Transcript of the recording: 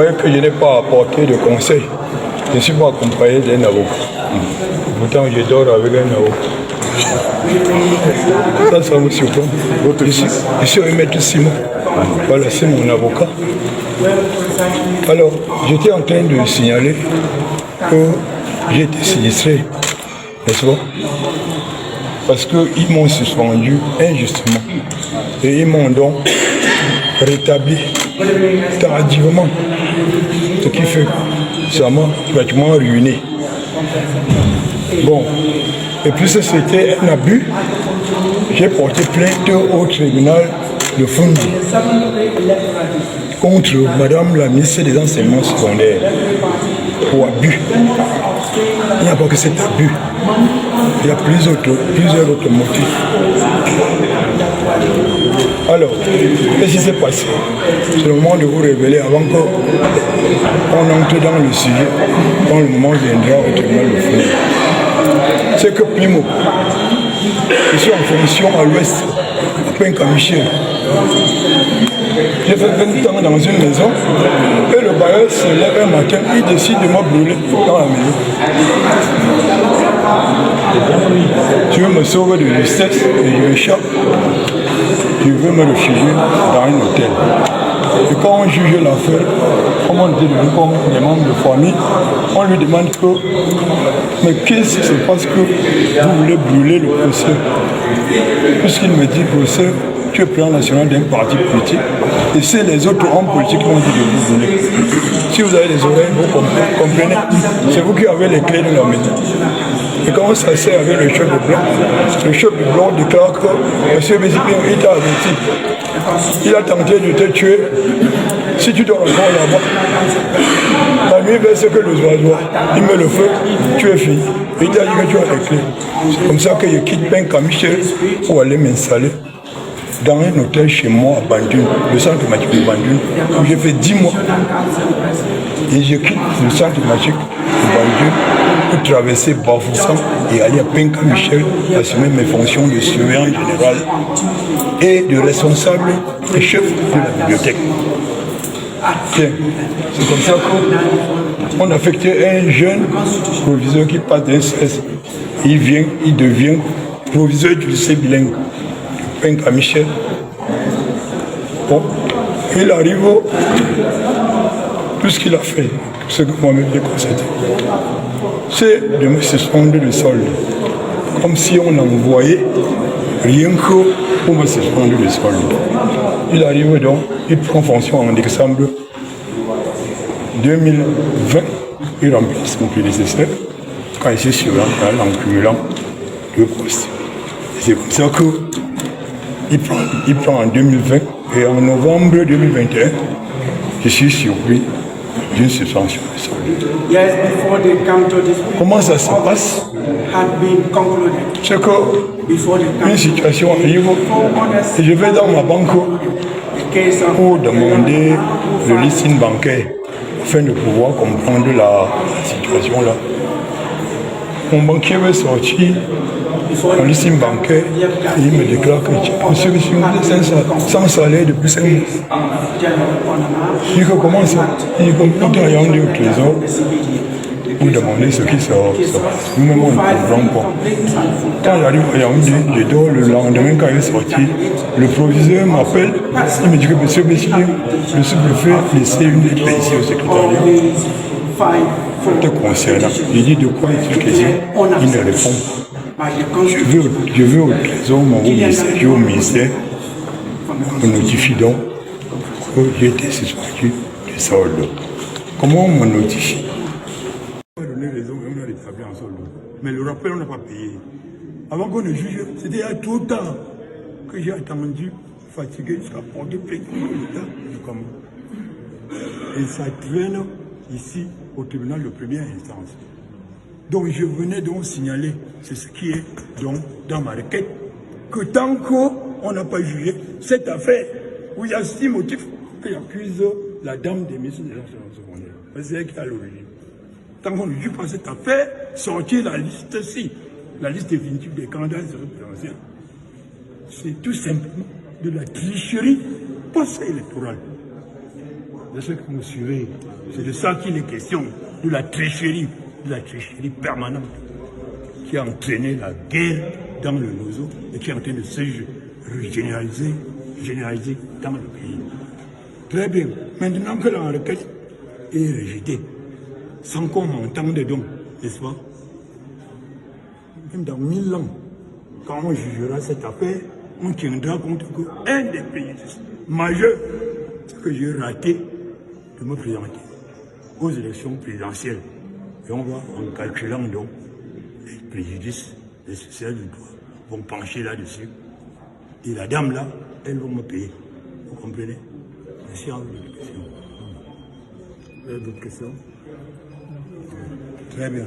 Que je n'ai pas apporté de conseils. Je ne suis pas accompagné d'un avocat. Pourtant, je dors avec un avocat. Ça me surprend. Je suis un maître Simon. Voilà, c'est mon avocat. Alors, j'étais en train de signaler que j'ai été sinistré, n'est-ce pas? Parce qu'ils m'ont suspendu injustement. Et ils m'ont donc rétabli tardivement. Ce qui fait que ça m'a pratiquement ruiné. Bon, et puis ça c'était un abus. J'ai porté plainte au tribunal de Fundi contre Madame la ministre des Enseignements secondaires pour abus. Il n'y a pas que cet abus. Il y a plusieurs autres motifs. Alors, qu'est-ce qui s'est passé? C'est le moment de vous révéler avant qu'on entre dans le sujet, quand le moment viendra au tribunal de Fundi. C'est que Pimo, je suis en fonction à l'ouest, à Penka-Michel. J'ai fait 20 ans dans une maison et le bailleur se lève un matin, il décide de me brûler dans la maison. Tu veux me sauver de justesse et je m'échappe. Je veux me réfugier dans un hôtel. Et quand on juge l'affaire, comme on dit comme des membres de famille, on lui demande que, mais qu'est-ce qui se passe que vous voulez brûler le procès? Puisqu'il me dit, procès, tu es président national d'un parti politique, et c'est les autres hommes politiques qui ont dit de vous brûler. Si vous avez des oreilles, vous comprenez, c'est vous qui avez les clés de la maison. Et quand on s'assied avec le chef de blanc déclare que M. Bézipien, il t'a averti. Il a tenté de te tuer. Si tu dors encore là-bas, la nuit vers ce que le oiseau, il met le feu, tu es fini. Et il t'a dit que tu as les clés. C'est comme ça que je quitte Penka-Michel pour aller m'installer dans un hôtel chez moi à Bandune, le centre magique de Bandune, où j'ai fait 10 mois. Et je quitte le centre magique de Bandune pour traverser Bafoussam et aller à Penka-Michel, assumer mes fonctions de surveillant général et de responsable et chef de la bibliothèque. Tiens, c'est comme ça qu'on a affecté un jeune proviseur qui passe d'un stress. Il devient proviseur du lycée bilingue. Penka-Michel. Bon, il arrive, tout ce qu'il a fait, ce que moi-même j'ai constaté, c'est de me suspendre le solde. Comme si on envoyait rien que pour me suspendre le solde. Il arrive donc, il prend fonction en décembre 2020, il remplace mon prédécesseur quand il s'est surveillant en cumulant deux postes. C'est comme ça que il prend en 2020 et en novembre 2021, je suis surpris d'une suspension de solde. Comment ça se passe? C'est qu'une situation arrive et je vais dans ma banque pour demander le listing bancaire afin de pouvoir comprendre la situation là. Mon banquier veut sortir en listing bancaire et il me déclare que monsieur sans salaire depuis 5 mois. Je dis que comment ça? Il dit qu'on est à Yaoundé au trésor pour demander ce qui se passe. Nous-mêmes on ne comprend pas. Quand j'arrive à Yaoundé, je dors le lendemain quand il est sorti. Le proviseur m'appelle, il me dit que monsieur Bessien, le sous-préfet laissait une lettre ici au secrétariat te concernant. Je dis de quoi est-il question? Il ne répond pas. Je veux au trésor, au ministère, on me notifie donc que j'ai été suspendu de solde. Comment on me notifie? On m'a donné raison, on a rétabli en solde. Mais le rappel, on n'a pas payé. Avant qu'on ne juge, c'était il y a tout le temps que j'ai attendu, fatigué, jusqu'à porter plainte contre l'État. Et ça traîne ici au tribunal de première instance. Donc je venais donc signaler, c'est ce qui est donc dans ma requête, que tant qu'on n'a pas jugé cette affaire, où il y a 6 motifs qui accusent la dame des ministres des Enseignements secondaires. C'est elle qui a l'origine. Tant qu'on ne juge pas cette affaire, sortir la liste-ci, la liste définitive des candidats présidentiels, c'est tout simplement de la tricherie post-électorale. de ceux qui nous suivez, c'est de ça qu'il est question, de la tricherie permanente qui a entraîné la guerre dans le Nozo et qui est en train de se généraliser dans le pays. Très bien. Maintenant que la requête est rejetée, sans qu'on m'entende donc, n'est-ce pas? Même dans 1000 ans, quand on jugera cette affaire, on tiendra compte qu'un des préjudices majeurs, c'est que j'ai raté de me présenter aux élections présidentielles. Et on va, en calculant donc les préjudices nécessaires du droit, vont pencher là-dessus. Et la dame là, elle va me payer. Vous comprenez? Merci à vous. Vous avez d'autres questions? Très bien.